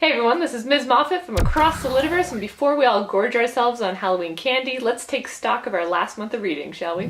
Hey everyone, this is Ms. Moffat from across the Litiverse, and before we all gorge ourselves on Halloween candy, let's take stock of our last month of reading, shall we?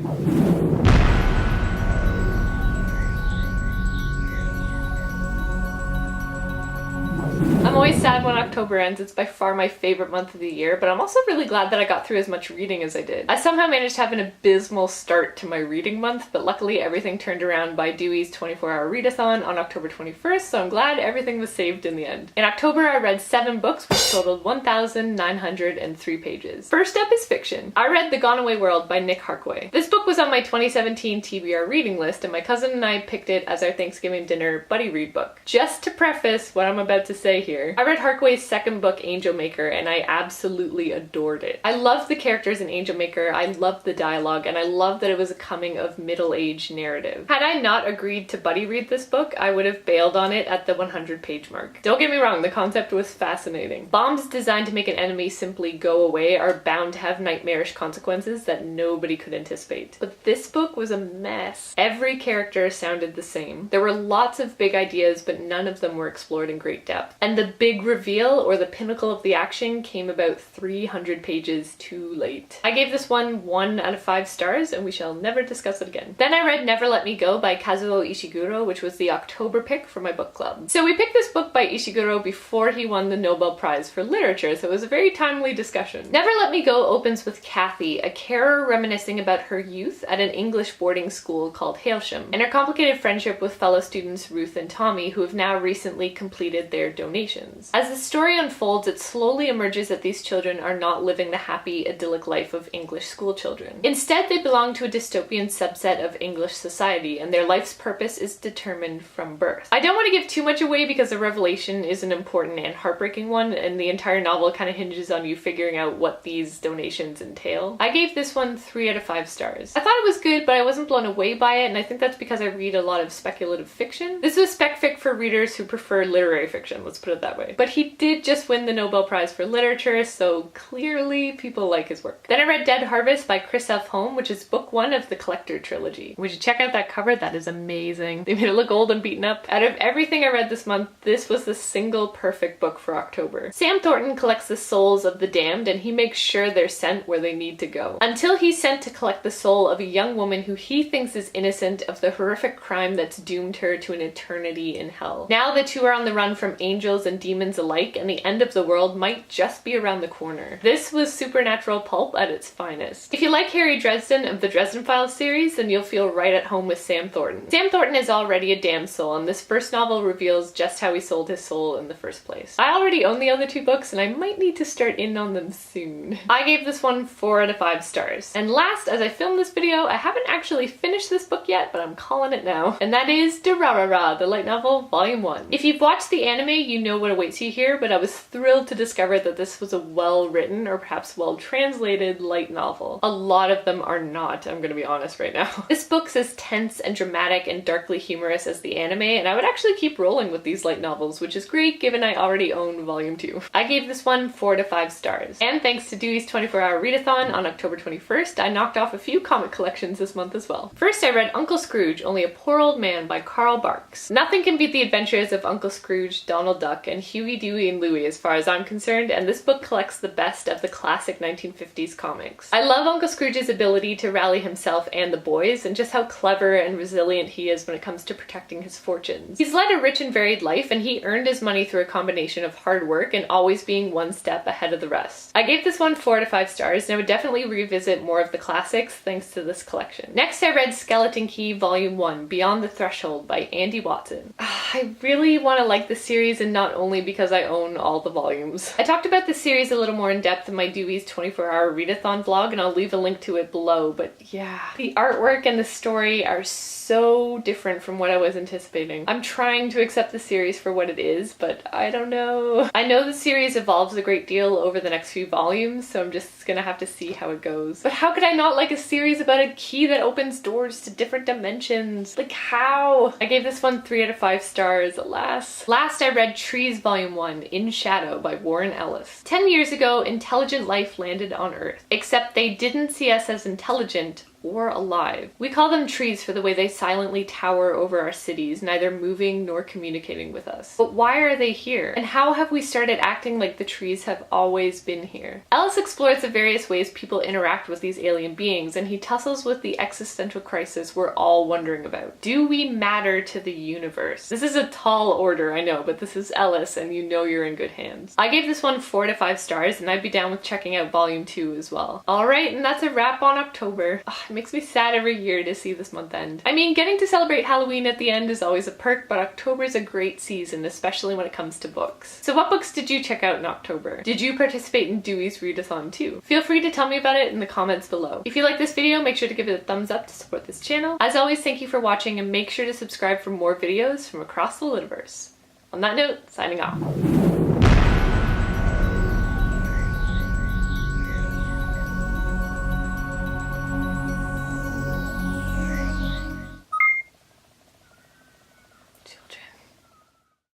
I'm always sad when October ends. It's by far my favorite month of the year, but I'm also really glad that I got through as much reading as I did. I somehow managed to have an abysmal start to my reading month, but luckily everything turned around by Dewey's 24-hour readathon on October 21st, so I'm glad everything was saved in the end. In October, I read 7 books, which totaled 1,903 pages. First up is fiction. I read The Gone Away World by Nick Harkaway. This book was on my 2017 TBR reading list, and my cousin and I picked it as our Thanksgiving dinner buddy read book. Just to preface what I'm about to say here, I read Harkaway's second book, Angel Maker, and I absolutely adored it. I loved the characters in Angel Maker, I loved the dialogue, and I loved that it was a coming of middle-age narrative. Had I not agreed to buddy read this book, I would have bailed on it at the 100-page mark. Don't get me wrong, the concept was fascinating. Bombs designed to make an enemy simply go away are bound to have nightmarish consequences that nobody could anticipate. But this book was a mess. Every character sounded the same. There were lots of big ideas, but none of them were explored in great depth. And the big reveal, or the pinnacle of the action, came about 300 pages too late. I gave this one 1 out of 5 stars, and we shall never discuss it again. Then I read Never Let Me Go by Kazuo Ishiguro, which was the October pick for my book club. So we picked this book by Ishiguro before he won the Nobel Prize for Literature, so it was a very timely discussion. Never Let Me Go opens with Kathy, a carer reminiscing about her youth at an English boarding school called Hailsham, and her complicated friendship with fellow students Ruth and Tommy, who have now recently completed their donations. As the story unfolds, it slowly emerges that these children are not living the happy, idyllic life of English school children. Instead, they belong to a dystopian subset of English society, and their life's purpose is determined from birth. I don't want to give too much away because the revelation is an important and heartbreaking one, and the entire novel kind of hinges on you figuring out what these donations entail. I gave this one 3 out of 5 stars. I thought it was good, but I wasn't blown away by it, and I think that's because I read a lot of speculative fiction. This is spec fic for readers who prefer literary fiction, let's put it that way. But he did just win the Nobel Prize for Literature, so clearly people like his work. Then I read Dead Harvest by Chris F. Holm, which is book 1 of the Collector trilogy. Would you check out that cover? That is amazing. They made it look old and beaten up. Out of everything I read this month, this was the single perfect book for October. Sam Thornton collects the souls of the damned, and he makes sure they're sent where they need to go. Until he's sent to collect the soul of a young woman who he thinks is innocent of the horrific crime that's doomed her to an eternity in hell. Now the two are on the run from angels and demons alike, and the end of the world might just be around the corner. This was supernatural pulp at its finest. If you like Harry Dresden of the Dresden Files series, then you'll feel right at home with Sam Thornton. Sam Thornton is already a damn soul, and this first novel reveals just how he sold his soul in the first place. I already own the other 2 books, and I might need to start in on them soon. I gave this one 4 out of 5 stars. And last, as I filmed this video, I haven't actually finished this book yet, but I'm calling it now. And that is Durarara, the light novel, volume 1. If you've watched the anime, you know what awaits you here, but I was thrilled to discover that this was a well-written, or perhaps well-translated, light novel. A lot of them are not, I'm gonna be honest right now. This book's as tense and dramatic and darkly humorous as the anime, and I would actually keep rolling with these light novels, which is great given I already own volume 2. I gave this one 4 to 5 stars. And thanks to Dewey's 24-hour readathon on October 21st, I knocked off a few comic collections this month as well. First, I read Uncle Scrooge, Only a Poor Old Man by Carl Barks. Nothing can beat the adventures of Uncle Scrooge, Donald Duck, and Huey, Dewey, and Louie as far as I'm concerned, and this book collects the best of the classic 1950s comics. I love Uncle Scrooge's ability to rally himself and the boys, and just how clever and resilient he is when it comes to protecting his fortunes. He's led a rich and varied life, and he earned his money through a combination of hard work and always being one step ahead of the rest. I gave this one 4 to 5 stars, and I would definitely revisit more of the classics thanks to this collection. Next, I read Skeleton Key Volume 1, Beyond the Threshold by Andy Watson. I really want to like this series, and not only because I own all the volumes. I talked about this series a little more in depth in my Dewey's 24-hour readathon vlog, and I'll leave a link to it below, but yeah. The artwork and the story are so different from what I was anticipating. I'm trying to accept the series for what it is, but I don't know. I know the series evolves a great deal over the next few volumes, so I'm just gonna have to see how it goes. But how could I not like a series about a key that opens doors to different dimensions? Like, how? I gave this one 3 out of 5 stars, alas. Last, I read Trees Volume 1, In Shadow by Warren Ellis. 10 years ago, intelligent life landed on Earth. Except they didn't see us as intelligent, or alive. We call them trees for the way they silently tower over our cities, neither moving nor communicating with us. But why are they here? And how have we started acting like the trees have always been here? Ellis explores the various ways people interact with these alien beings, and he tussles with the existential crisis we're all wondering about. Do we matter to the universe? This is a tall order, I know, but this is Ellis, and you know you're in good hands. I gave this one 4 to 5 stars, and I'd be down with checking out volume 2 as well. Alright, and that's a wrap on October. Ugh, it makes me sad every year to see this month end. I mean, getting to celebrate Halloween at the end is always a perk, but October is a great season, especially when it comes to books. So what books did you check out in October? Did you participate in Dewey's readathon too? Feel free to tell me about it in the comments below. If you like this video, make sure to give it a thumbs up to support this channel. As always, thank you for watching, and make sure to subscribe for more videos from across the Literverse. On that note, signing off.